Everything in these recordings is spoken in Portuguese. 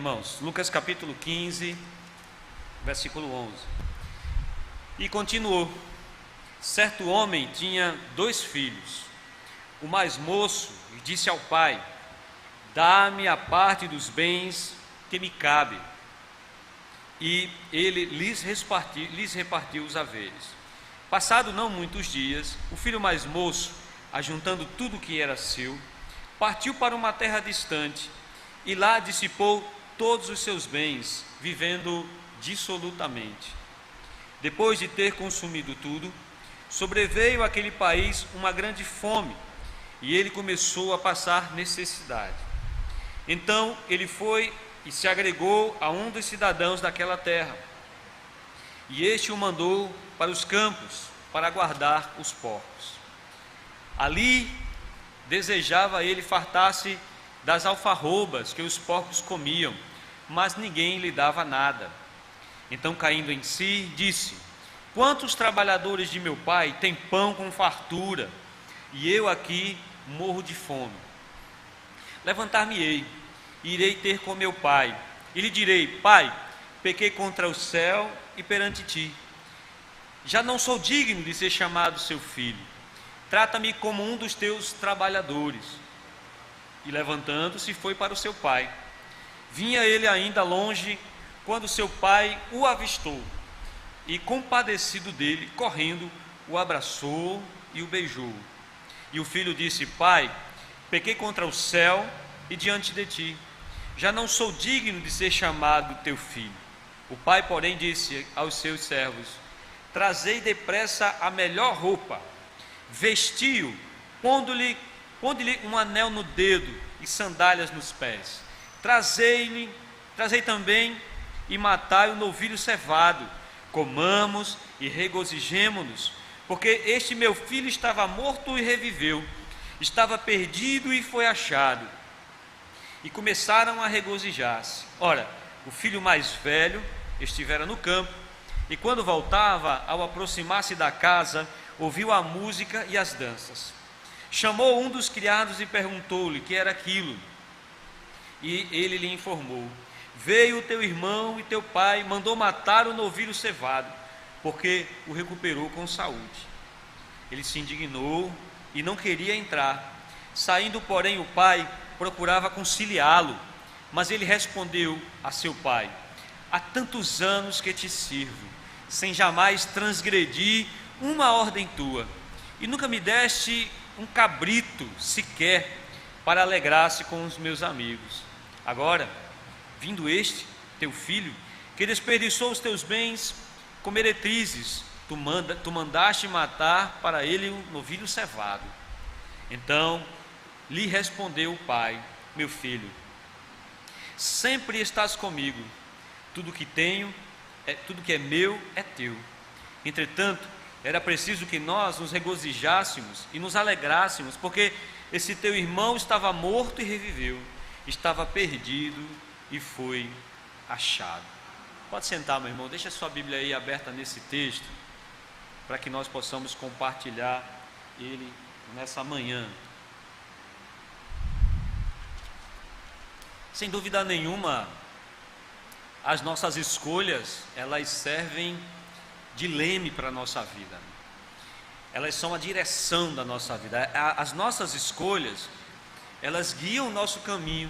irmãos, Lucas capítulo 15, versículo 11. E continuou: certo homem tinha 2 filhos. O mais moço disse ao pai: dá-me a parte dos bens que me cabe. E ele lhes repartiu os haveres. Passado não muitos dias, o filho mais moço, ajuntando tudo o que era seu, partiu para uma terra distante e lá dissipou todos os seus bens, vivendo dissolutamente. Depois de ter consumido tudo, sobreveio àquele país uma grande fome e ele começou a passar necessidade. Então ele foi e se agregou a um dos cidadãos daquela terra, e este o mandou para os campos para guardar os porcos. Ali desejava ele fartar-se das alfarrobas que os porcos comiam, mas ninguém lhe dava nada. Então, caindo em si, disse: quantos trabalhadores de meu pai têm pão com fartura, e eu aqui morro de fome? Levantar-me-ei, irei ter com meu pai, e lhe direi: pai, pequei contra o céu e perante ti. Já não sou digno de ser chamado seu filho. Trata-me como um dos teus trabalhadores. E levantando-se, foi para o seu pai. Vinha ele ainda longe, quando seu pai o avistou, e compadecido dele, correndo, o abraçou e o beijou. E o filho disse: pai, pequei contra o céu e diante de ti. Já não sou digno de ser chamado teu filho. O pai, porém, disse aos seus servos: trazei depressa a melhor roupa, vestiu, pondo-lhe um anel no dedo e sandálias nos pés. Trazei também e matai o novilho cevado. Comamos e regozijemo-nos, porque este meu filho estava morto e reviveu, estava perdido e foi achado. E começaram a regozijar-se. Ora, o filho mais velho estivera no campo, e quando voltava, ao aproximar-se da casa, ouviu a música e as danças. Chamou um dos criados e perguntou-lhe que era aquilo. E ele lhe informou: veio o teu irmão e teu pai mandou matar o novilho cevado, porque o recuperou com saúde. Ele se indignou e não queria entrar. Saindo, porém, o pai procurava conciliá-lo, mas ele respondeu a seu pai: há tantos anos que te sirvo, sem jamais transgredir uma ordem tua, e nunca me deste um cabrito sequer para alegrar-se com os meus amigos. Agora, vindo este teu filho, que desperdiçou os teus bens com meretrizes, tu mandaste matar para ele um novilho cevado. Então lhe respondeu o pai: meu filho, sempre estás comigo, tudo que tenho, tudo que é meu é teu. Entretanto, era preciso que nós nos regozijássemos e nos alegrássemos, porque esse teu irmão estava morto e reviveu, estava perdido e foi achado. Pode sentar, meu irmão, deixa a sua Bíblia aí aberta nesse texto, para que nós possamos compartilhar ele nessa manhã. Sem dúvida nenhuma, as nossas escolhas, elas servem de leme para a nossa vida. Elas são a direção da nossa vida. As nossas escolhas, elas guiam o nosso caminho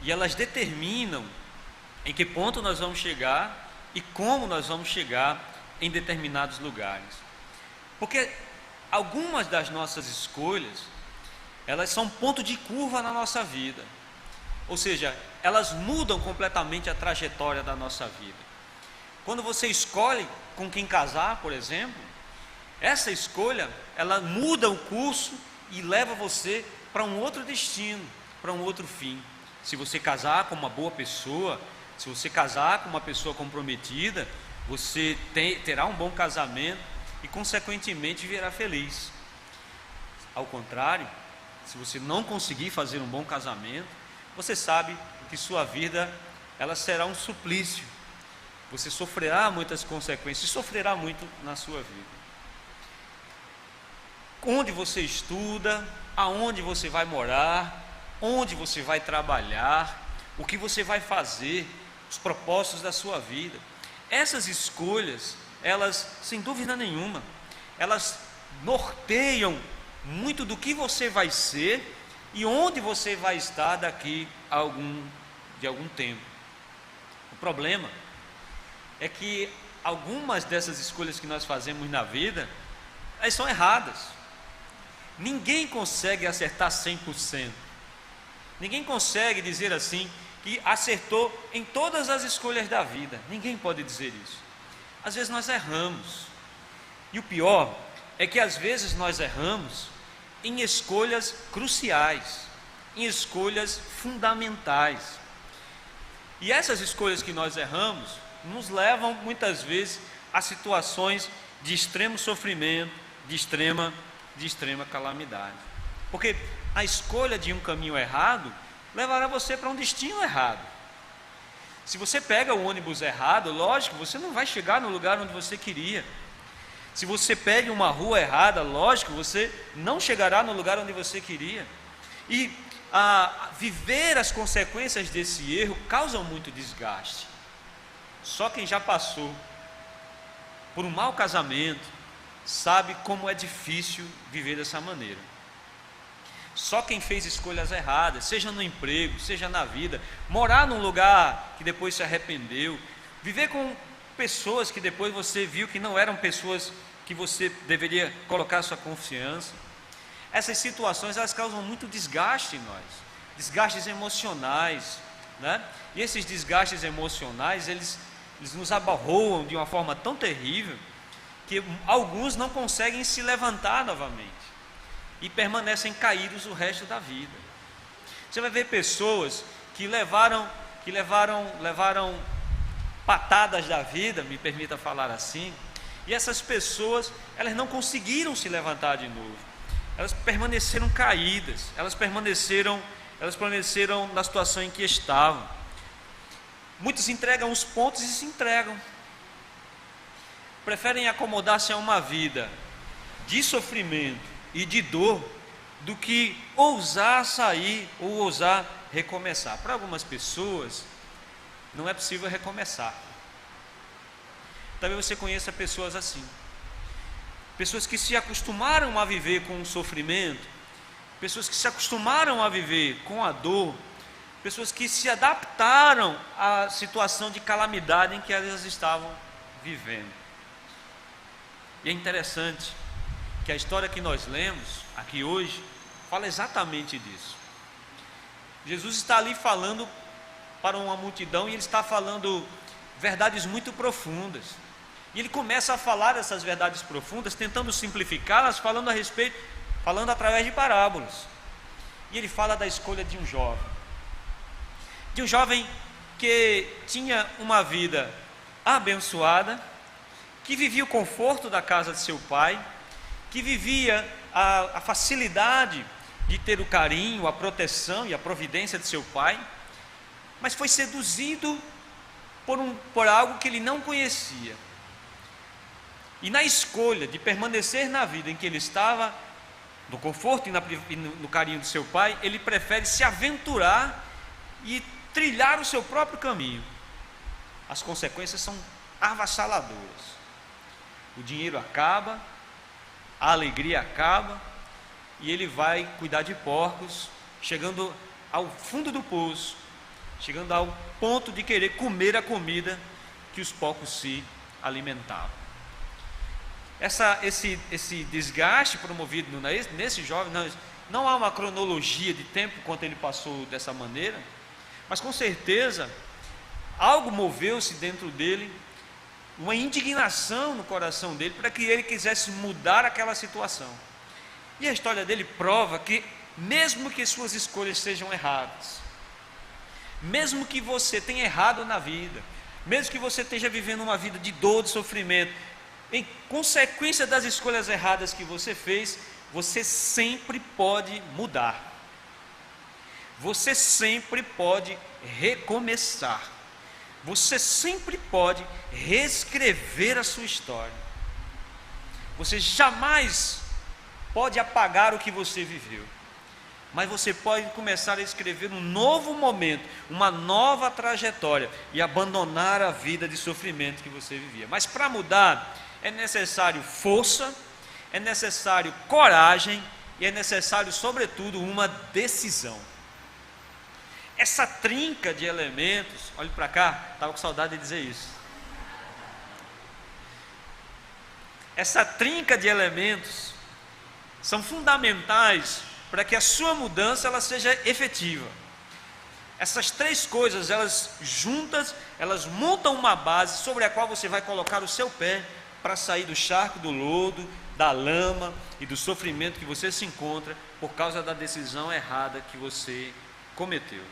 e elas determinam em que ponto nós vamos chegar e como nós vamos chegar em determinados lugares. Porque algumas das nossas escolhas, elas são ponto de curva na nossa vida. Ou seja, elas mudam completamente a trajetória da nossa vida. Quando você escolhe com quem casar, por exemplo, essa escolha, ela muda o curso e leva você para um outro destino, para um outro fim. Se você casar com uma boa pessoa, se você casar com uma pessoa comprometida, você terá um bom casamento e, consequentemente, viverá feliz. Ao contrário, se você não conseguir fazer um bom casamento, você sabe que sua vida, ela será um suplício. Você sofrerá muitas consequências, sofrerá muito na sua vida. Onde você estuda, aonde você vai morar, onde você vai trabalhar, o que você vai fazer, os propósitos da sua vida. Essas escolhas, elas, sem dúvida nenhuma, elas norteiam muito do que você vai ser e onde você vai estar daqui a algum tempo. O problema é que algumas dessas escolhas que nós fazemos na vida, elas são erradas. Ninguém consegue acertar 100%. Ninguém consegue dizer assim que acertou em todas as escolhas da vida. Ninguém pode dizer isso. Às vezes nós erramos. E o pior é que às vezes nós erramos em escolhas cruciais, em escolhas fundamentais. E essas escolhas que nós erramos nos levam muitas vezes a situações de extremo sofrimento, de extrema calamidade. Porque a escolha de um caminho errado levará você para um destino errado. Se você pega o ônibus errado, lógico, você não vai chegar no lugar onde você queria. Se você pega uma rua errada, lógico, você não chegará no lugar onde você queria. E viver as consequências desse erro causam muito desgaste. Só quem já passou por um mau casamento sabe como é difícil viver dessa maneira. Só quem fez escolhas erradas, seja no emprego, seja na vida, morar num lugar que depois se arrependeu, viver com pessoas que depois você viu que não eram pessoas que você deveria colocar sua confiança. Essas situações, elas causam muito desgaste em nós, desgastes emocionais, né? E esses desgastes emocionais, eles nos abarroam de uma forma tão terrível que alguns não conseguem se levantar novamente e permanecem caídos o resto da vida. Você vai ver pessoas que levaram patadas da vida, me permita falar assim, e essas pessoas, elas não conseguiram se levantar de novo. Elas permaneceram caídas, elas permaneceram na situação em que estavam. Muitos entregam os pontos e se entregam. Preferem acomodar-se a uma vida de sofrimento e de dor do que ousar sair ou ousar recomeçar. Para algumas pessoas não é possível recomeçar. Talvez você conheça pessoas assim, pessoas que se acostumaram a viver com o sofrimento, pessoas que se acostumaram a viver com a dor, pessoas que se adaptaram à situação de calamidade em que elas estavam vivendo. E é interessante que a história que nós lemos aqui hoje fala exatamente disso. Jesus está ali falando para uma multidão e ele está falando verdades muito profundas. E ele começa a falar dessas verdades profundas, tentando simplificá-las, falando através de parábolas. E ele fala da escolha de um jovem que tinha uma vida abençoada, que vivia o conforto da casa de seu pai, que vivia a facilidade de ter o carinho, a proteção e a providência de seu pai, mas foi seduzido por algo que ele não conhecia. E na escolha de permanecer na vida em que ele estava, no conforto e no carinho de seu pai, ele prefere se aventurar e trilhar o seu próprio caminho. As consequências são avassaladoras. O dinheiro acaba, a alegria acaba, e ele vai cuidar de porcos, chegando ao fundo do poço, chegando ao ponto de querer comer a comida que os porcos se alimentavam. Esse desgaste promovido nesse jovem, não há uma cronologia de tempo quanto ele passou dessa maneira, mas com certeza algo moveu-se dentro dele, uma indignação no coração dele para que ele quisesse mudar aquela situação. E a história dele prova que mesmo que suas escolhas sejam erradas, mesmo que você tenha errado na vida, mesmo que você esteja vivendo uma vida de dor, de sofrimento, em consequência das escolhas erradas que você fez, você sempre pode mudar. Você sempre pode recomeçar. Você sempre pode reescrever a sua história. Você jamais pode apagar o que você viveu. mas você pode começar a escrever um novo momento, uma nova trajetória e abandonar a vida de sofrimento que você vivia. Mas para mudar é necessário força, é necessário coragem e é necessário, sobretudo, uma decisão. Essa trinca de elementos, olhe para cá, estava com saudade de dizer isso. Essa trinca de elementos são fundamentais para que a sua mudança ela seja efetiva. Essas três coisas, elas juntas, elas montam uma base sobre a qual você vai colocar o seu pé para sair do charco, do lodo, da lama e do sofrimento que você se encontra por causa da decisão errada que você cometeu.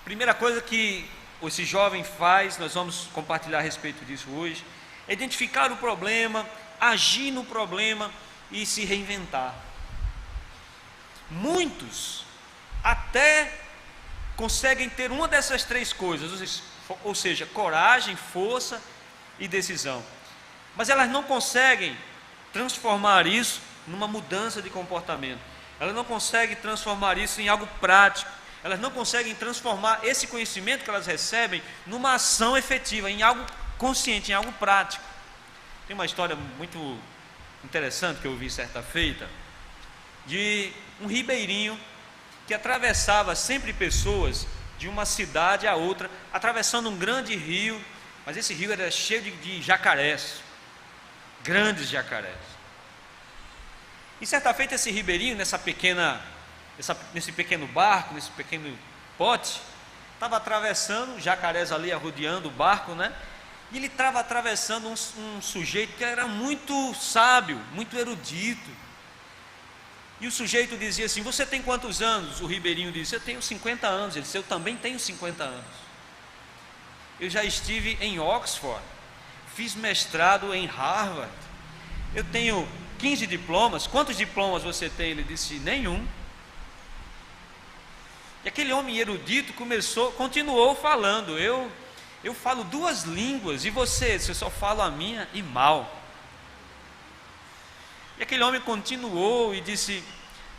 Primeira coisa que esse jovem faz, nós vamos compartilhar a respeito disso hoje, é identificar o problema, agir no problema e se reinventar. Muitos até conseguem ter uma dessas três coisas, ou seja, coragem, força e decisão, mas elas não conseguem transformar isso numa mudança de comportamento, elas não conseguem transformar isso em algo prático, elas não conseguem transformar esse conhecimento que elas recebem numa ação efetiva, em algo consciente, em algo prático. Tem uma história muito interessante que eu ouvi certa feita, de um ribeirinho que atravessava sempre pessoas de uma cidade a outra, atravessando um grande rio, mas esse rio era cheio de jacarés, grandes jacarés. E certa feita esse ribeirinho, nesse pequeno barco, nesse pequeno pote, estava atravessando, jacarés ali arrodeando o barco, né? E ele estava atravessando um sujeito que era muito sábio, muito erudito. E o sujeito dizia assim: você tem quantos anos? O ribeirinho disse: eu tenho 50 anos. Ele disse: eu também tenho 50 anos. Eu já estive em Oxford, fiz mestrado em Harvard, eu tenho 15 diplomas. Quantos diplomas você tem? Ele disse: nenhum. E aquele homem erudito continuou falando: eu falo 2 línguas, e você só fala a minha e mal. E aquele homem continuou e disse: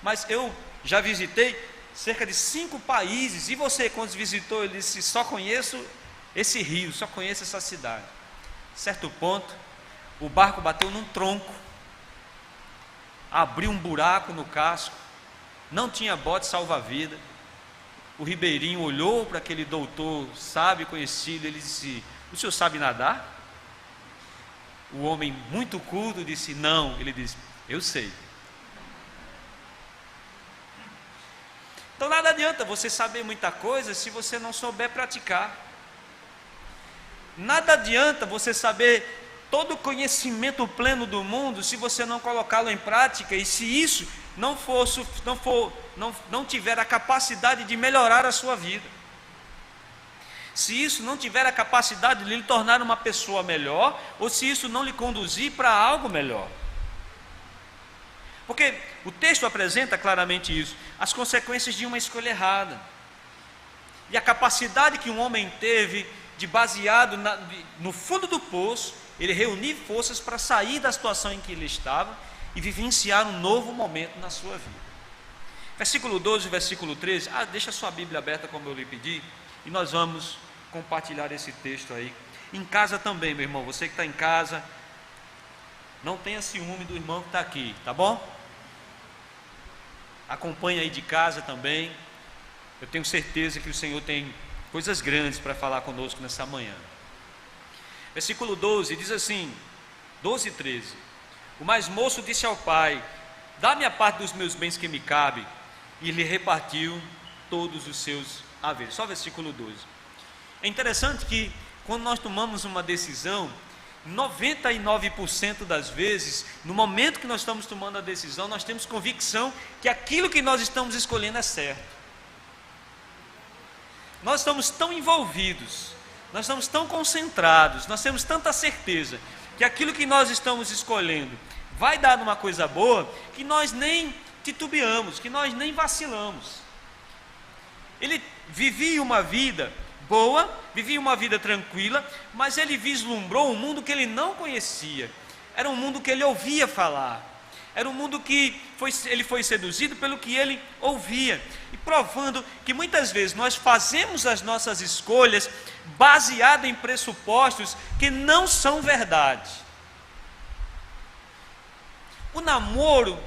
mas eu já visitei cerca de 5 países, e você, quando visitou? Ele disse: só conheço esse rio, só conheço essa cidade. Certo ponto, o barco bateu num tronco, abriu um buraco no casco, não tinha bote salva-vida. O ribeirinho olhou para aquele doutor sábio conhecido, ele disse: o senhor sabe nadar? O homem muito culto disse: não. Ele disse: eu sei. Então nada adianta você saber muita coisa se você não souber praticar. Nada adianta você saber todo o conhecimento pleno do mundo se você não colocá-lo em prática, e se isso não tiver a capacidade de melhorar a sua vida, se isso não tiver a capacidade de lhe tornar uma pessoa melhor, ou se isso não lhe conduzir para algo melhor. Porque o texto apresenta claramente isso, as consequências de uma escolha errada, e a capacidade que um homem teve de, baseado no fundo do poço, ele reunir forças para sair da situação em que ele estava e vivenciar um novo momento na sua vida. Versículo 12 e versículo 13, deixa a sua Bíblia aberta como eu lhe pedi, e nós vamos compartilhar esse texto aí. Em casa também, meu irmão, você que está em casa, não tenha ciúme do irmão que está aqui, tá bom? Acompanhe aí de casa também. Eu tenho certeza que o Senhor tem coisas grandes para falar conosco nessa manhã. Versículo 12 diz assim, 12 e 13: o mais moço disse ao pai: dá-me a parte dos meus bens que me cabe, e lhe repartiu todos os seus haveres. Só versículo 12. É interessante que quando nós tomamos uma decisão, 99% das vezes, no momento que nós estamos tomando a decisão, nós temos convicção que aquilo que nós estamos escolhendo é certo. Nós estamos tão envolvidos, nós estamos tão concentrados, nós temos tanta certeza que aquilo que nós estamos escolhendo vai dar uma coisa boa, que nós nem titubeamos, que nós nem vacilamos. Ele vivia uma vida boa, vivia uma vida tranquila, mas ele vislumbrou um mundo que ele não conhecia. Era um mundo que ele ouvia falar, Era um mundo que ele foi seduzido pelo que ele ouvia, e provando que muitas vezes nós fazemos as nossas escolhas baseadas em pressupostos que não são verdade. O namoro,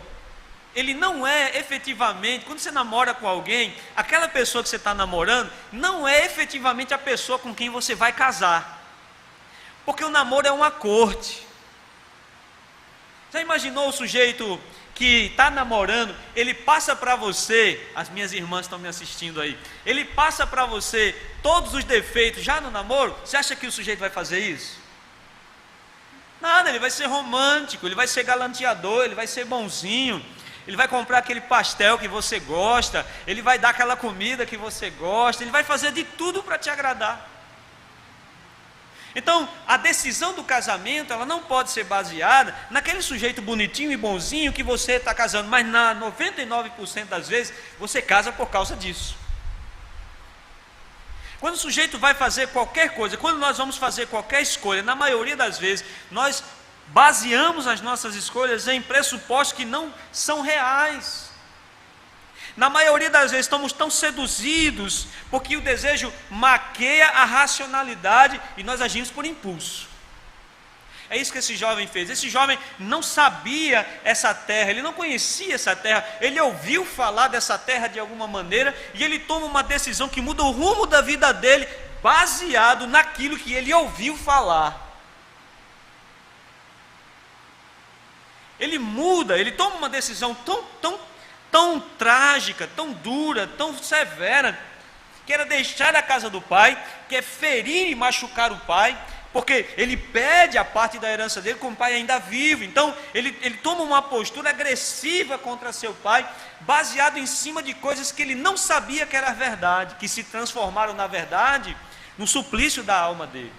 ele não é efetivamente, quando você namora com alguém, aquela pessoa que você está namorando, não é efetivamente a pessoa com quem você vai casar, porque o namoro é uma corte. Já imaginou o sujeito que está namorando, ele passa para você, as minhas irmãs estão me assistindo aí, ele passa para você todos os defeitos já no namoro? Você acha que o sujeito vai fazer isso? Nada, ele vai ser romântico, ele vai ser galanteador, ele vai ser bonzinho, ele vai comprar aquele pastel que você gosta, ele vai dar aquela comida que você gosta, ele vai fazer de tudo para te agradar. Então, a decisão do casamento, ela não pode ser baseada naquele sujeito bonitinho e bonzinho que você está casando, mas na 99% das vezes, você casa por causa disso. Quando o sujeito vai fazer qualquer coisa, quando nós vamos fazer qualquer escolha, na maioria das vezes, nós baseamos as nossas escolhas em pressupostos que não são reais. Na maioria das vezes estamos tão seduzidos, porque o desejo maqueia a racionalidade e nós agimos por impulso. É isso que esse jovem fez. Esse jovem não sabia essa terra, ele não conhecia essa terra, ele ouviu falar dessa terra de alguma maneira e ele toma uma decisão que muda o rumo da vida dele, baseado naquilo que ele ouviu falar. Ele muda, ele toma uma decisão tão trágica, tão dura, tão severa, que era deixar a casa do pai, que é ferir e machucar o pai, porque ele pede a parte da herança dele com o pai ainda vivo. Então ele toma uma postura agressiva contra seu pai, baseado em cima de coisas que ele não sabia que era verdade, que se transformaram na verdade no suplício da alma dele.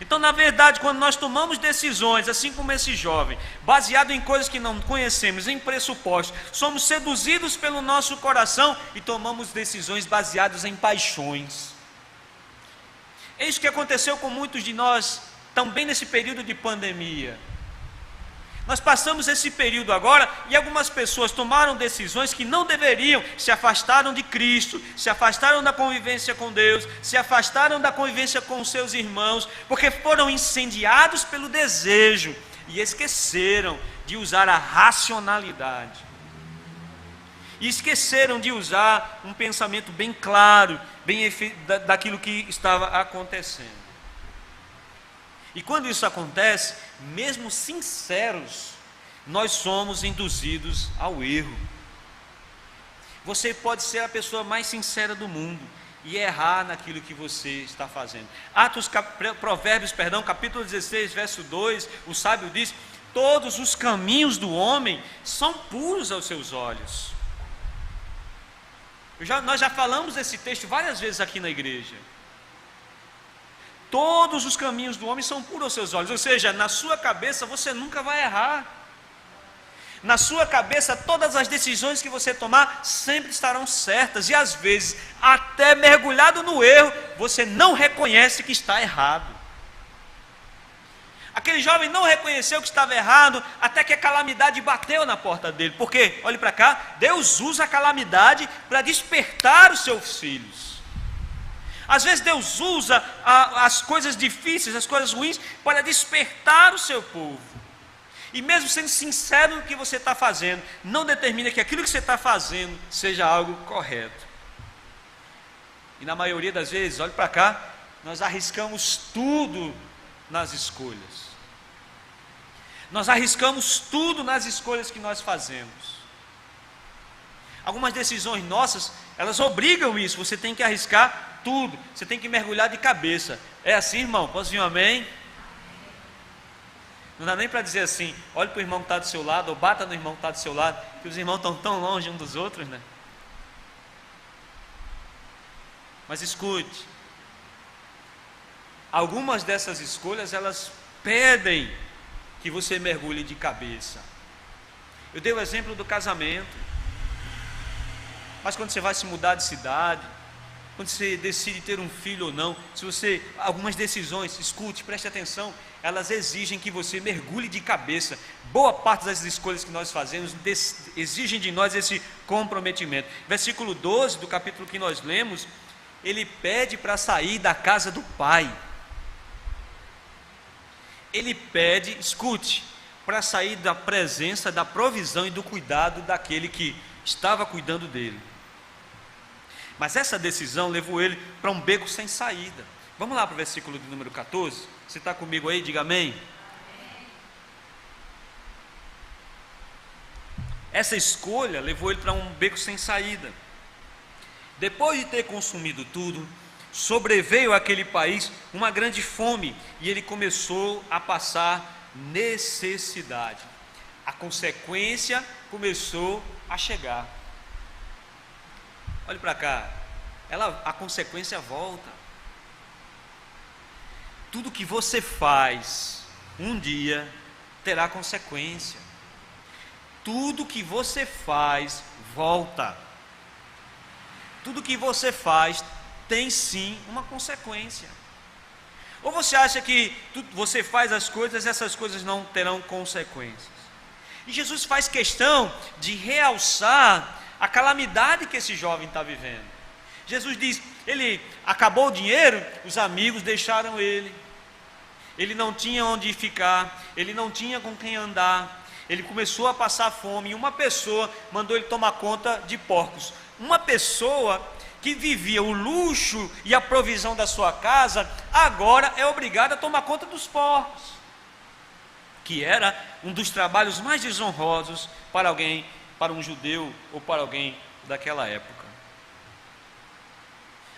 Então, na verdade, quando nós tomamos decisões, assim como esse jovem, baseado em coisas que não conhecemos, em pressupostos, somos seduzidos pelo nosso coração e tomamos decisões baseadas em paixões. É isso que aconteceu com muitos de nós, também nesse período de pandemia. Nós passamos esse período agora e algumas pessoas tomaram decisões que não deveriam, se afastaram de Cristo, se afastaram da convivência com Deus, se afastaram da convivência com os seus irmãos, porque foram incendiados pelo desejo e esqueceram de usar a racionalidade. E esqueceram de usar um pensamento bem claro, daquilo que estava acontecendo. E quando isso acontece, mesmo sinceros, nós somos induzidos ao erro. Você pode ser a pessoa mais sincera do mundo e errar naquilo que você está fazendo. Provérbios, capítulo 16, verso 2, o sábio diz: todos os caminhos do homem são puros aos seus olhos. Nós já falamos desse texto várias vezes aqui na igreja. Todos os caminhos do homem são puros aos seus olhos, ou seja, na sua cabeça você nunca vai errar. Na sua cabeça todas as decisões que você tomar sempre estarão certas, e às vezes, até mergulhado no erro, você não reconhece que está errado. Aquele jovem não reconheceu que estava errado, até que a calamidade bateu na porta dele, porque, olhe para cá, Deus usa a calamidade para despertar os seus filhos. Às vezes Deus usa as coisas difíceis, as coisas ruins, para despertar o seu povo. E mesmo sendo sincero no que você está fazendo, não determina que aquilo que você está fazendo seja algo correto. E na maioria das vezes, olhe para cá, nós arriscamos tudo nas escolhas. Nós arriscamos tudo nas escolhas que nós fazemos. Algumas decisões nossas, elas obrigam isso, você tem que arriscar tudo, você tem que mergulhar de cabeça. É assim, irmão? Posso vir um amém? Não dá nem para dizer assim, olhe para o irmão que está do seu lado, ou bata no irmão que está do seu lado, que os irmãos estão tão longe uns dos outros, né? Mas escute, algumas dessas escolhas, elas pedem que você mergulhe de cabeça. Eu dei o exemplo do casamento, mas quando você vai se mudar de cidade, quando você decide ter um filho ou não, algumas decisões, escute, preste atenção, elas exigem que você mergulhe de cabeça. Boa parte das escolhas que nós fazemos exigem de nós esse comprometimento. Versículo 12 do capítulo que nós lemos, ele pede para sair da casa do pai. Ele pede, escute, para sair da presença, da provisão e do cuidado daquele que estava cuidando dele. Mas essa decisão levou ele para um beco sem saída. Vamos lá para o versículo de número 14. Você está comigo aí? Diga amém. Essa escolha levou ele para um beco sem saída. Depois de ter consumido tudo, sobreveio àquele país uma grande fome e ele começou a passar necessidade. A consequência começou a chegar. Olhe para cá, a consequência volta. Tudo que você faz, um dia terá consequência. Tudo que você faz, volta. Tudo que você faz, tem sim uma consequência. Ou você acha que você faz as coisas, essas coisas não terão consequências? E Jesus faz questão de realçar a calamidade que esse jovem está vivendo. Jesus diz, ele acabou o dinheiro, os amigos deixaram ele não tinha onde ficar, ele não tinha com quem andar, ele começou a passar fome, e uma pessoa mandou ele tomar conta de porcos. Uma pessoa que vivia o luxo e a provisão da sua casa, agora é obrigada a tomar conta dos porcos, que era um dos trabalhos mais desonrosos para um judeu ou para alguém daquela época.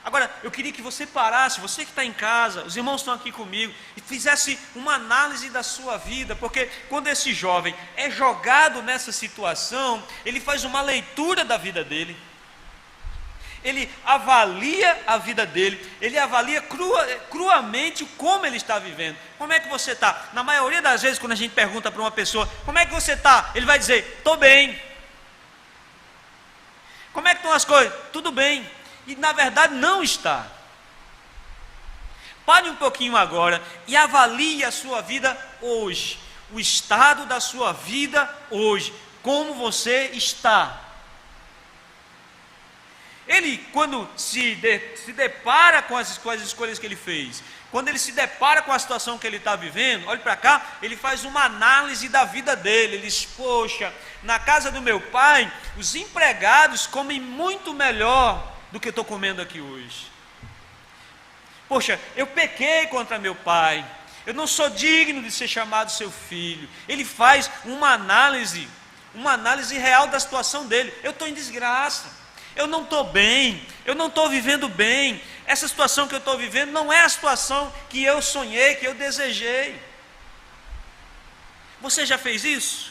Agora, eu queria que você parasse, você que está em casa, os irmãos estão aqui comigo, e fizesse uma análise da sua vida, porque quando esse jovem é jogado nessa situação, ele faz uma leitura da vida dele, ele avalia a vida dele, ele avalia cruamente como ele está vivendo. Como é que você está? Na maioria das vezes, quando a gente pergunta para uma pessoa, como é que você está? Ele vai dizer, estou bem. Como é que estão as coisas? Tudo bem. E na verdade não está. Pare um pouquinho agora e avalie a sua vida hoje, o estado da sua vida hoje, como você está. Ele, quando se depara com as escolhas que ele fez, quando ele se depara com a situação que ele está vivendo, olhe para cá, ele faz uma análise da vida dele. Ele diz, poxa, na casa do meu pai, os empregados comem muito melhor do que eu estou comendo aqui hoje. Poxa, eu pequei contra meu pai, eu não sou digno de ser chamado seu filho. Ele faz uma análise real da situação dele. Eu estou em desgraça, eu não estou bem, eu não estou vivendo bem. Essa situação que eu estou vivendo não é a situação que eu sonhei, que eu desejei. Você já fez isso?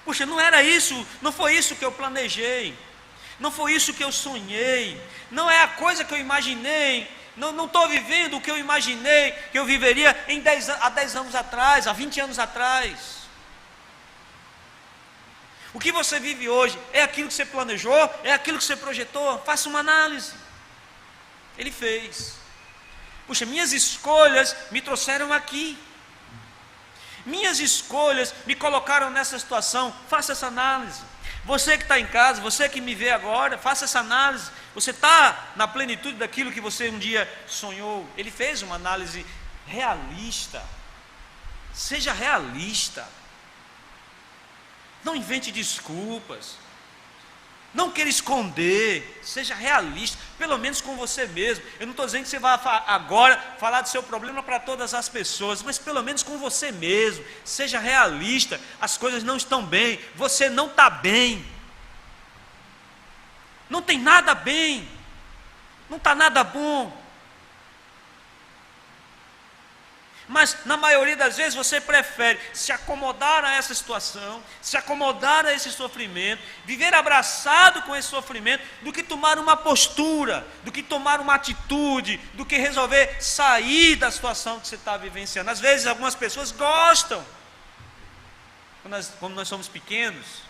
Poxa, não era isso, não foi isso que eu planejei, não foi isso que eu sonhei, não é a coisa que eu imaginei, não estou vivendo o que eu imaginei que eu viveria há 10 anos atrás, há 20 anos atrás. O que você vive hoje é aquilo que você planejou, é aquilo que você projetou? Faça uma análise. Ele fez. Puxa, minhas escolhas me trouxeram aqui, minhas escolhas me colocaram nessa situação. Faça essa análise. Você que está em casa, você que me vê agora, faça essa análise. Você está na plenitude daquilo que você um dia sonhou? Ele fez uma análise realista. Seja realista. Não invente desculpas. Não queira esconder. Seja realista, pelo menos com você mesmo. Eu não estou dizendo que você vai agora falar do seu problema para todas as pessoas, mas pelo menos com você mesmo. Seja realista. As coisas não estão bem. Você não está bem. Não tem nada bem. Não está nada bom. Mas na maioria das vezes você prefere se acomodar a essa situação, se acomodar a esse sofrimento, viver abraçado com esse sofrimento, do que tomar uma postura, do que tomar uma atitude, do que resolver sair da situação que você está vivenciando. Às vezes algumas pessoas gostam, quando nós somos pequenos,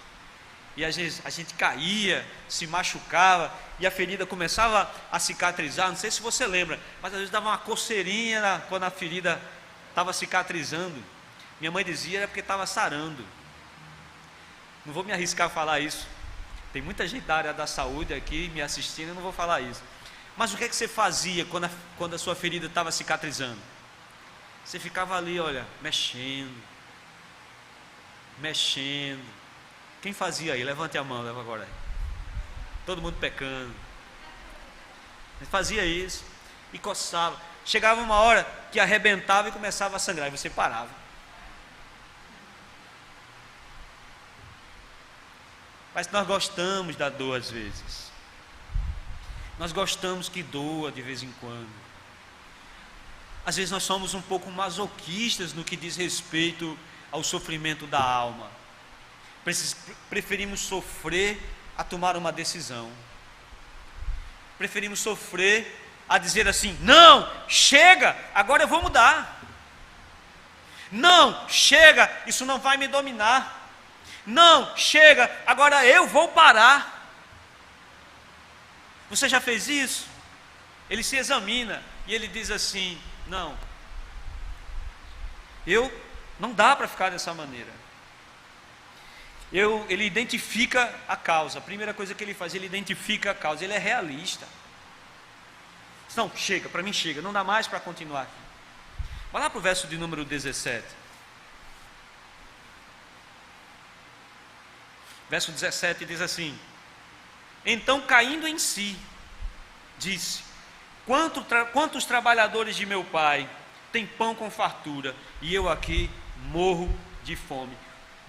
e às vezes a gente caía, se machucava, e a ferida começava a cicatrizar. Não sei se você lembra, mas às vezes dava uma coceirinha quando a ferida estava cicatrizando. Minha mãe dizia era porque estava sarando. Não vou me arriscar a falar isso, tem muita gente da área da saúde aqui me assistindo, eu não vou falar isso. Mas o que é que você fazia quando a sua ferida estava cicatrizando? Você ficava ali, olha, mexendo. Quem fazia aí? Levante a mão, leva agora aí. Todo mundo pecando. Fazia isso e coçava. Chegava uma hora que arrebentava e começava a sangrar, e você parava. Mas nós gostamos da dor às vezes. Nós gostamos que doa de vez em quando. Às vezes nós somos um pouco masoquistas no que diz respeito ao sofrimento da alma. Preferimos sofrer a tomar uma decisão. Preferimos sofrer a dizer assim: não, chega, agora eu vou mudar. Não, chega, isso não vai me dominar. Não, chega, agora eu vou parar. Você já fez isso? Ele se examina e ele diz assim: não, não dá para ficar dessa maneira. Ele identifica a causa. A primeira coisa que ele faz, ele identifica a causa. Ele é realista. Não, chega, para mim chega, não dá mais para continuar aqui. Vai lá para o verso de número 17. Verso 17 diz assim: então, caindo em si, disse: quantos trabalhadores de meu pai têm pão com fartura, e eu aqui morro de fome.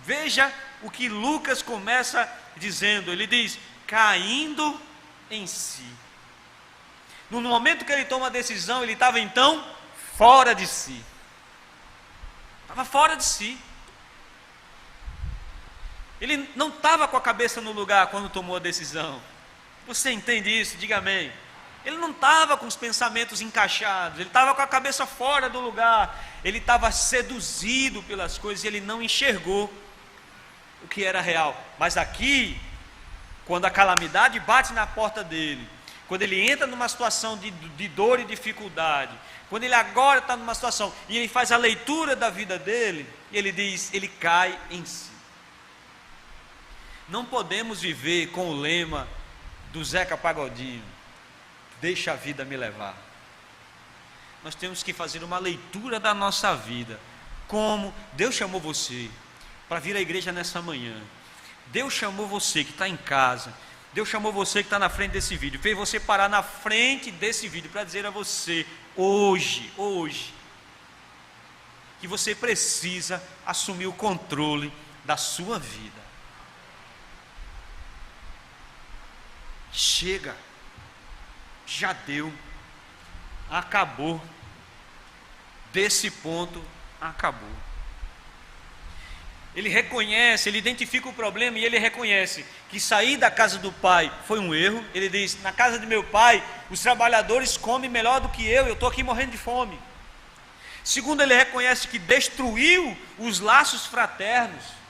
Veja o que Lucas começa dizendo. Ele diz: caindo em si. No momento que ele toma a decisão, ele estava então fora de si. Estava fora de si. Ele não estava com a cabeça no lugar quando tomou a decisão. Você entende isso? Diga amém. Ele não estava com os pensamentos encaixados, ele estava com a cabeça fora do lugar, ele estava seduzido pelas coisas e ele não enxergou o que era real. Mas aqui, quando a calamidade bate na porta dele, quando ele entra numa situação de dor e dificuldade, quando ele agora está numa situação e ele faz a leitura da vida dele, ele diz, ele cai em si. Não podemos viver com o lema do Zeca Pagodinho: deixa a vida me levar. Nós temos que fazer uma leitura da nossa vida. Como Deus chamou você para vir à igreja nessa manhã. Deus chamou você que está em casa. Deus chamou você que está na frente desse vídeo. Fez você parar na frente desse vídeo para dizer a você, hoje, que você precisa assumir o controle da sua vida. Chega. Já deu, acabou, desse ponto, acabou. Ele reconhece, ele identifica o problema e ele reconhece que sair da casa do pai foi um erro. Ele diz, na casa de meu pai, os trabalhadores comem melhor do que eu estou aqui morrendo de fome. Segundo, ele reconhece que destruiu os laços fraternos.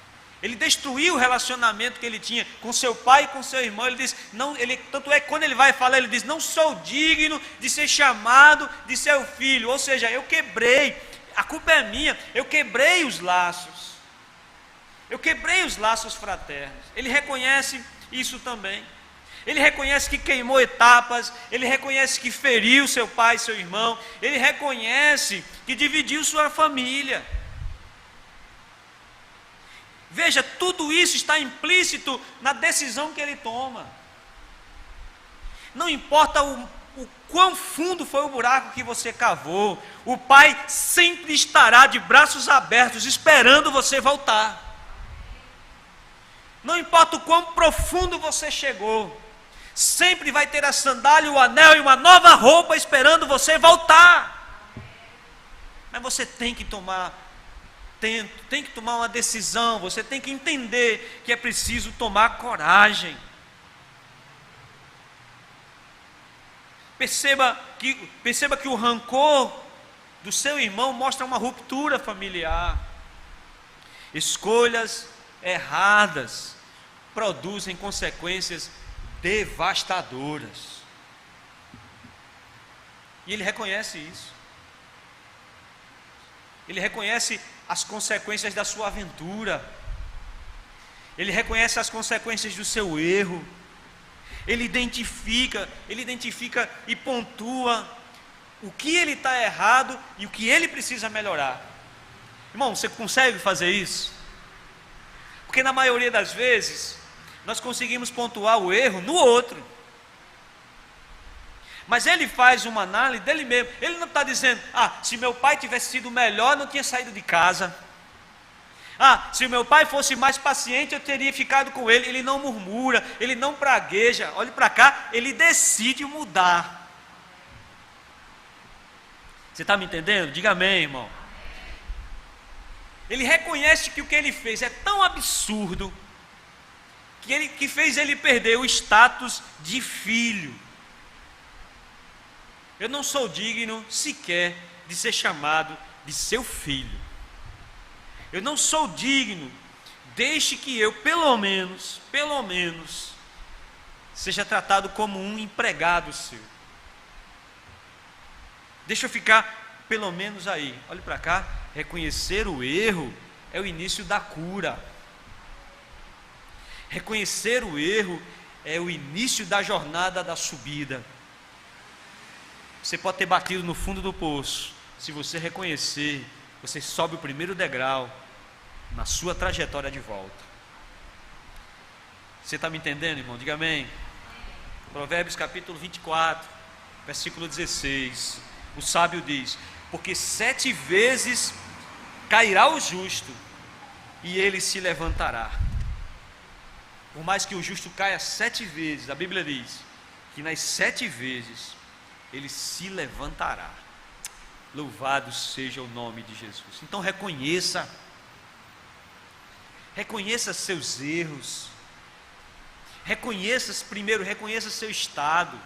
Ele destruiu o relacionamento que ele tinha com seu pai e com seu irmão. Ele diz, não, tanto é que quando ele vai falar, ele diz, não sou digno de ser chamado de seu filho. Ou seja, eu quebrei, a culpa é minha, eu quebrei os laços. Eu quebrei os laços fraternos. Ele reconhece isso também. Ele reconhece que queimou etapas, ele reconhece que feriu seu pai e seu irmão, ele reconhece que dividiu sua família. Veja, tudo isso está implícito na decisão que ele toma. Não importa o quão fundo foi o buraco que você cavou, o Pai sempre estará de braços abertos esperando você voltar. Não importa o quão profundo você chegou, sempre vai ter a sandália, o anel e uma nova roupa esperando você voltar. Mas você tem que tomar uma decisão, você tem que entender que é preciso tomar coragem. Perceba que o rancor do seu irmão mostra uma ruptura familiar, escolhas erradas, produzem consequências devastadoras. E ele reconhece isso. Ele reconhece as consequências da sua aventura. Ele reconhece as consequências do seu erro. Ele identifica e pontua o que ele está errado e o que ele precisa melhorar. Irmão, você consegue fazer isso? Porque na maioria das vezes, nós conseguimos pontuar o erro no outro. Mas ele faz uma análise dele mesmo. Ele não está dizendo, se meu pai tivesse sido melhor, não tinha saído de casa. Se meu pai fosse mais paciente, eu teria ficado com ele. Ele não murmura, ele não pragueja. Olhe para cá, ele decide mudar. Você está me entendendo? Diga amém, irmão. Ele reconhece que o que ele fez é tão absurdo que fez ele perder o status de filho. Eu não sou digno sequer de ser chamado de seu filho. Eu não sou digno, deixe que eu, pelo menos, seja tratado como um empregado seu. Deixa eu ficar, pelo menos aí. Olhe para cá, reconhecer o erro é o início da cura. Reconhecer o erro é o início da jornada da subida. Você pode ter batido no fundo do poço. Se você reconhecer, você sobe o primeiro degrau na sua trajetória de volta. Você está me entendendo, irmão? Diga amém. Provérbios capítulo 24, versículo 16. O sábio diz: porque 7 vezes cairá o justo, e ele se levantará. Por mais que o justo caia 7 vezes, a Bíblia diz que nas 7 vezes ele se levantará. Louvado seja o nome de Jesus. Então reconheça seus erros. Reconheça seu estado.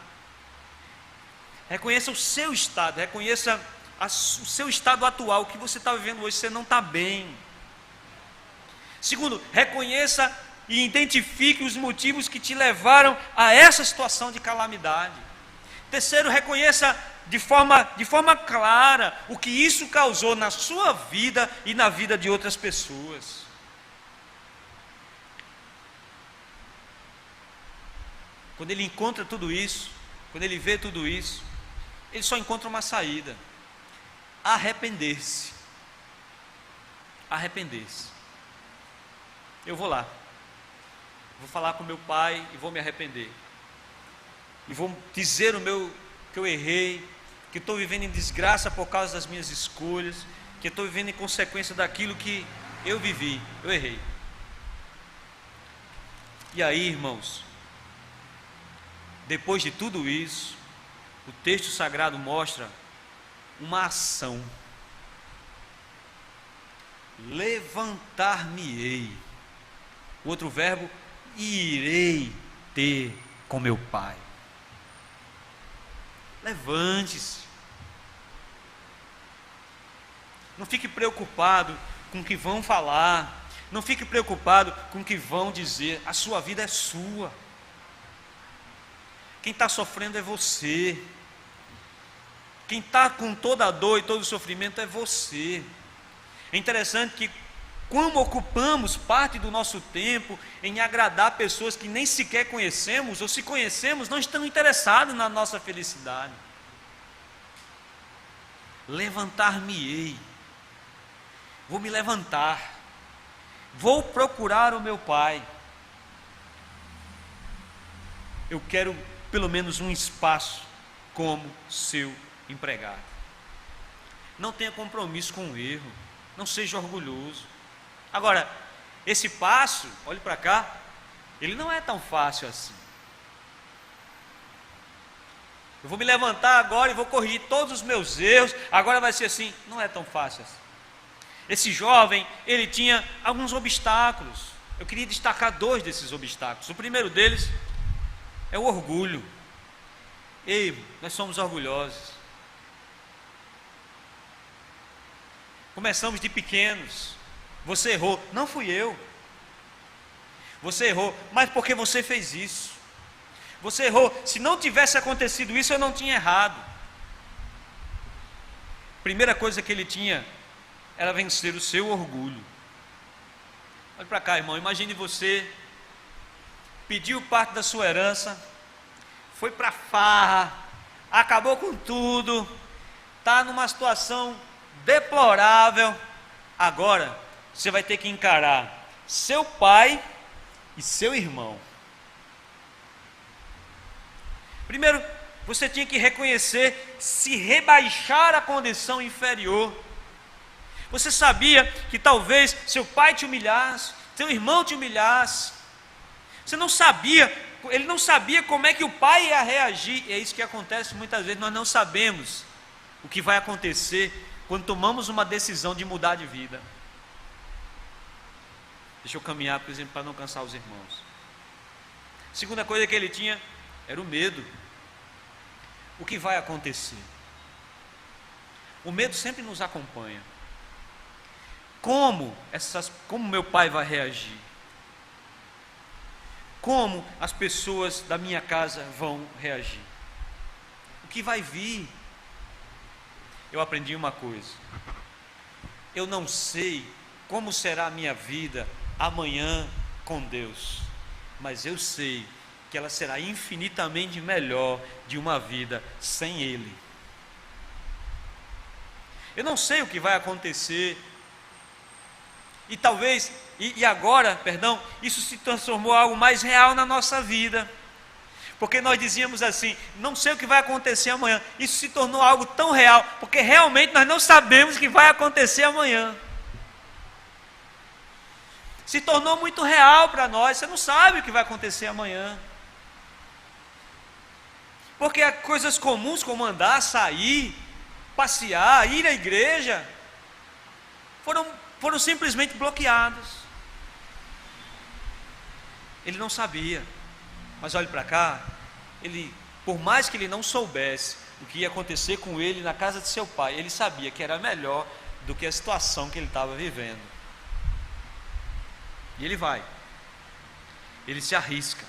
Reconheça o seu estado. Reconheça o seu estado atual. O que você está vivendo hoje, você não está bem. Segundo, reconheça e identifique os motivos que te levaram a essa situação de calamidade. Terceiro, reconheça de forma clara o que isso causou na sua vida e na vida de outras pessoas. Quando ele encontra tudo isso, quando ele vê tudo isso, ele só encontra uma saída: arrepender-se. Arrepender-se. Eu vou lá, vou falar com meu pai e vou me arrepender, e vou dizer que eu errei, que estou vivendo em desgraça por causa das minhas escolhas, que estou vivendo em consequência daquilo que eu vivi, eu errei. E aí, irmãos, depois de tudo isso, o texto sagrado mostra uma ação: levantar-me-ei. O outro verbo, irei ter com meu pai. Levante-se. Não fique preocupado com o que vão falar. Não fique preocupado com o que vão dizer. A sua vida é sua. Quem está sofrendo é você. Quem está com toda a dor e todo o sofrimento é você. É interessante que, como ocupamos parte do nosso tempo em agradar pessoas que nem sequer conhecemos, ou se conhecemos, não estão interessados na nossa felicidade. Levantar-me-ei. Vou me levantar. Vou procurar o meu pai. Eu quero pelo menos um espaço como seu empregado. Não tenha compromisso com o erro. Não seja orgulhoso. Agora, esse passo, olhe para cá, ele não é tão fácil assim. Eu vou me levantar agora e vou corrigir todos os meus erros, agora vai ser assim. Não é tão fácil assim. Esse jovem, ele tinha alguns obstáculos. Eu queria destacar 2 desses obstáculos. O primeiro deles é o orgulho. Ei, nós somos orgulhosos. Começamos de pequenos. Você errou. Não fui eu. Você errou, mas porque você fez isso. Você errou, se não tivesse acontecido isso, eu não tinha errado. Primeira coisa que ele tinha era vencer o seu orgulho. Olha para cá, irmão, imagine você pediu parte da sua herança, foi para farra, acabou com tudo, está numa situação deplorável. Agora você vai ter que encarar seu pai e seu irmão. Primeiro, você tinha que reconhecer, se rebaixar à condição inferior. Você sabia que talvez seu pai te humilhasse, seu irmão te humilhasse. Você não sabia, ele não sabia como é que o pai ia reagir. E é isso que acontece muitas vezes, nós não sabemos o que vai acontecer quando tomamos uma decisão de mudar de vida. Deixa eu caminhar, por exemplo, para não cansar os irmãos. Segunda coisa que ele tinha era o medo. O que vai acontecer? O medo sempre nos acompanha. Como meu pai vai reagir? Como as pessoas da minha casa vão reagir? O que vai vir? Eu aprendi uma coisa. Eu não sei como será a minha vida amanhã com Deus, mas eu sei que ela será infinitamente melhor de uma vida sem Ele. Eu não sei o que vai acontecer. E talvez, agora, isso se transformou em algo mais real na nossa vida. Porque nós dizíamos assim, não sei o que vai acontecer amanhã. Isso se tornou algo tão real, porque realmente nós não sabemos o que vai acontecer amanhã. Se tornou muito real para nós, você não sabe o que vai acontecer amanhã. Porque coisas comuns como andar, sair, passear, ir à igreja, foram simplesmente bloqueados. Ele não sabia, mas olhe para cá, por mais que ele não soubesse o que ia acontecer com ele na casa de seu pai, ele sabia que era melhor do que a situação que ele estava vivendo. E ele vai, ele se arrisca,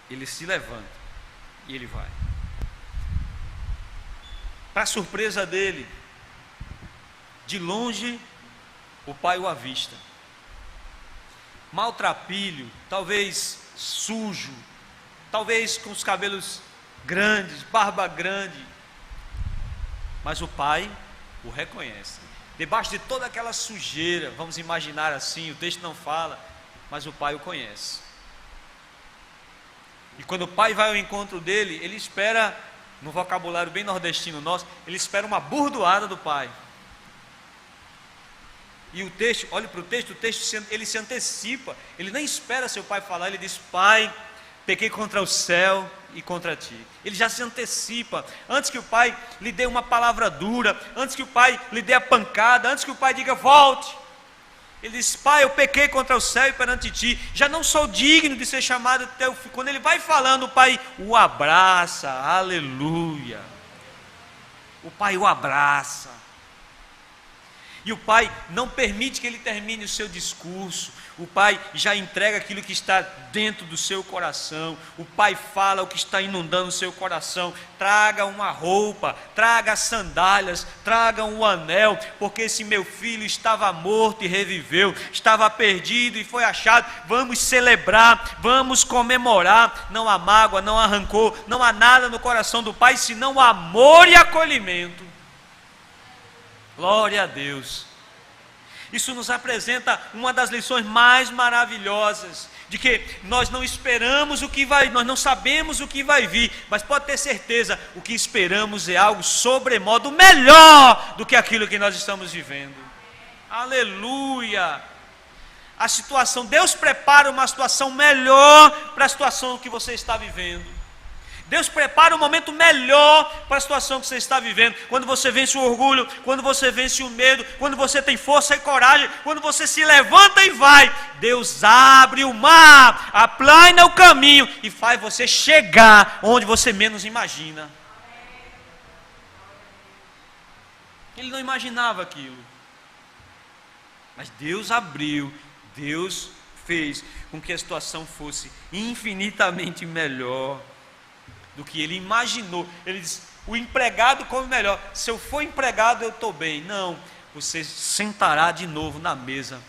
ele se levanta e ele vai. Para surpresa dele, de longe o pai o avista, maltrapilho, talvez sujo, talvez com os cabelos grandes, barba grande, mas o pai o reconhece. Debaixo de toda aquela sujeira, vamos imaginar assim, o texto não fala, mas o pai o conhece. E quando o pai vai ao encontro dele, ele espera, no vocabulário bem nordestino nosso, ele espera uma burdoada do pai. E o texto, olhe para o texto ele se antecipa, ele nem espera seu pai falar, ele diz: pai, pequei contra o céu e contra ti. Ele já se antecipa, antes que o pai lhe dê uma palavra dura, antes que o pai lhe dê a pancada, antes que o pai diga volte. Ele diz: pai, eu pequei contra o céu e perante ti, já não sou digno de ser chamado teu filho. Quando ele vai falando, o pai o abraça, aleluia. O pai o abraça. E o pai não permite que ele termine o seu discurso. O pai já entrega aquilo que está dentro do seu coração. O pai fala o que está inundando o seu coração. Traga uma roupa, traga sandálias, traga um anel, porque esse meu filho estava morto e reviveu, estava perdido e foi achado. Vamos celebrar, vamos comemorar. Não há mágoa, não há rancor, não há nada no coração do pai senão amor e acolhimento. Glória a Deus. Isso nos apresenta uma das lições mais maravilhosas, de que nós não esperamos o que vai, nós não sabemos o que vai vir, mas pode ter certeza, o que esperamos é algo sobremodo melhor do que aquilo que nós estamos vivendo. Aleluia! A situação, Deus prepara uma situação melhor para a situação que você está vivendo. Deus prepara um momento melhor para a situação que você está vivendo. Quando você vence o orgulho, quando você vence o medo, quando você tem força e coragem, quando você se levanta e vai, Deus abre o mar, aplana o caminho e faz você chegar onde você menos imagina. Ele não imaginava aquilo, mas Deus abriu, Deus fez com que a situação fosse infinitamente melhor do que ele imaginou. Ele diz: o empregado come melhor. Se eu for empregado, eu estou bem. Não, você sentará de novo na mesa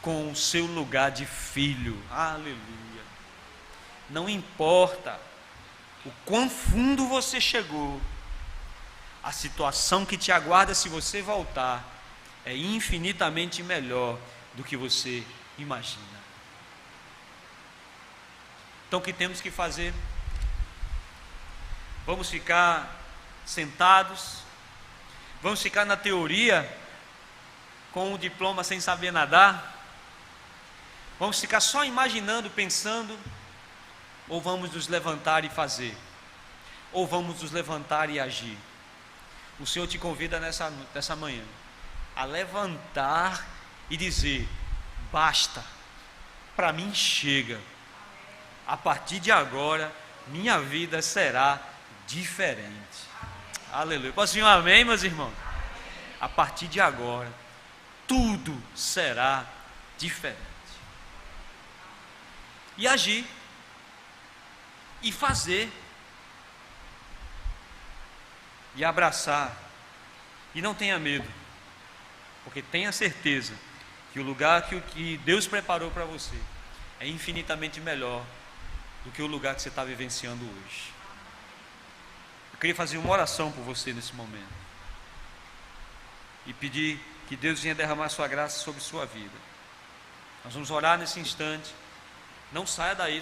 com o seu lugar de filho. Aleluia. Não importa o quão fundo você chegou, a situação que te aguarda se você voltar é infinitamente melhor do que você imagina. Então o que temos que fazer? Vamos ficar sentados? Vamos ficar na teoria com um diploma sem saber nadar? Vamos ficar só imaginando, pensando? Ou vamos nos levantar e fazer? Ou vamos nos levantar e agir? O Senhor te convida nessa manhã a levantar e dizer: basta, para mim chega. A partir de agora, minha vida será diferente. Aleluia. Posso dizer um amém, meus irmãos? A partir de agora, tudo será diferente. E agir. E fazer. E abraçar. E não tenha medo. Porque tenha certeza que o lugar que Deus preparou para você é infinitamente melhor do que o lugar que você está vivenciando hoje. Eu queria fazer uma oração por você nesse momento e pedir que Deus venha derramar sua graça sobre sua vida. Nós vamos orar nesse instante. Não saia daí,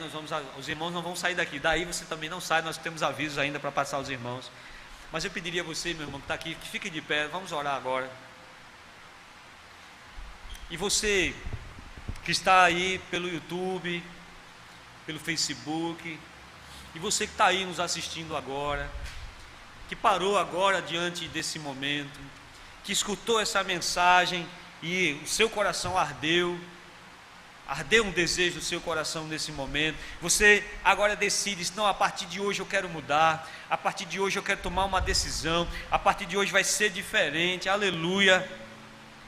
os irmãos não vão sair daqui. Daí você também não sai, nós temos avisos ainda para passar aos irmãos. Mas eu pediria a você, meu irmão, que está aqui, que fique de pé. Vamos orar agora. E você que está aí pelo YouTube, pelo Facebook, e você que está aí nos assistindo agora, que parou agora diante desse momento, que escutou essa mensagem e o seu coração ardeu um desejo do seu coração nesse momento. Você agora decide: não, a partir de hoje eu quero mudar, a partir de hoje eu quero tomar uma decisão, a partir de hoje vai ser diferente. Aleluia.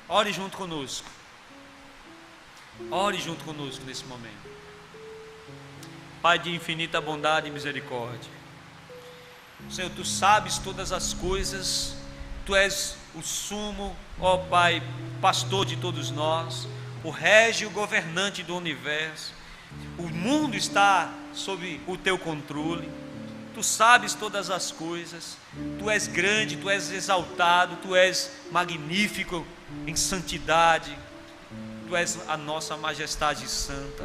Ore junto conosco. Ore junto conosco nesse momento. Pai de infinita bondade e misericórdia, Senhor, Tu sabes todas as coisas, Tu és o sumo, ó Pai, pastor de todos nós, o régio governante do universo. O mundo está sob o Teu controle. Tu sabes todas as coisas. Tu és grande, Tu és exaltado, Tu és magnífico em santidade. Tu és a nossa majestade santa.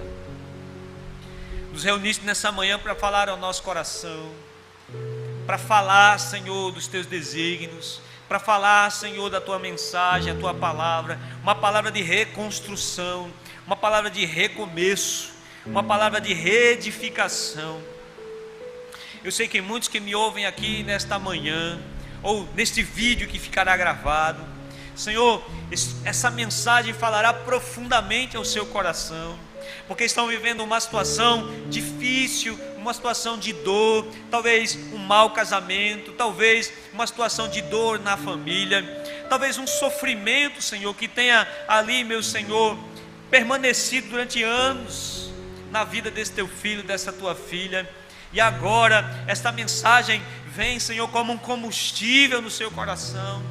Nos reuniste nessa manhã para falar ao nosso coração, para falar, Senhor, dos Teus desígnios, para falar, Senhor, da Tua mensagem, a Tua palavra, uma palavra de reconstrução, uma palavra de recomeço, uma palavra de reedificação. Eu sei que muitos que me ouvem aqui nesta manhã, ou neste vídeo que ficará gravado, Senhor, essa mensagem falará profundamente ao seu coração, porque estão vivendo uma situação difícil, uma situação de dor, talvez um mau casamento, talvez uma situação de dor na família, talvez um sofrimento, Senhor, que tenha ali, meu Senhor, permanecido durante anos na vida desse Teu filho, dessa Tua filha. E agora esta mensagem vem, Senhor, como um combustível no seu coração,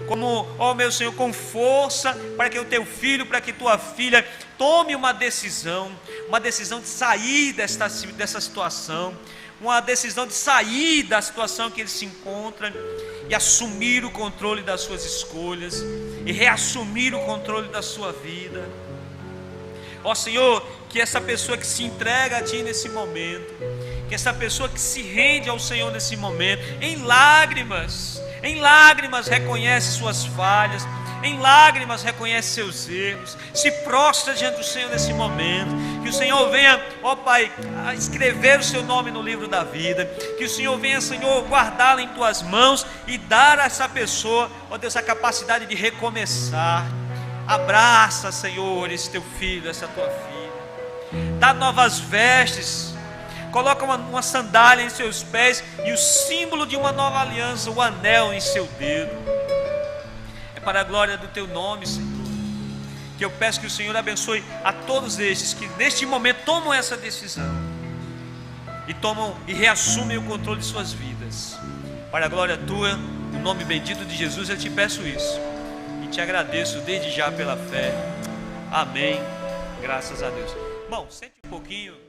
como, ó meu Senhor, com força, para que o Teu filho, para que Tua filha tome uma decisão de sair dessa situação, uma decisão de sair da situação que ele se encontra e assumir o controle das suas escolhas e reassumir o controle da sua vida. Ó Senhor, que essa pessoa que se entrega a Ti nesse momento, que essa pessoa que se rende ao Senhor nesse momento, em lágrimas reconhece suas falhas, em lágrimas reconhece seus erros, se prostra diante do Senhor nesse momento, que o Senhor venha, ó Pai, a escrever o seu nome no livro da vida, que o Senhor venha, Senhor, guardá-la em Tuas mãos e dar a essa pessoa, ó Deus, a capacidade de recomeçar. Abraça, Senhor, esse Teu filho, essa Tua filha, dá novas vestes, coloca uma sandália em seus pés e o símbolo de uma nova aliança, o anel em seu dedo. É para a glória do Teu nome, Senhor, que eu peço que o Senhor abençoe a todos estes que neste momento tomam essa decisão e reassumem o controle de suas vidas. Para a glória tua, no nome bendito de Jesus, eu te peço isso e te agradeço desde já pela fé. Amém. Graças a Deus. Bom, sente um pouquinho.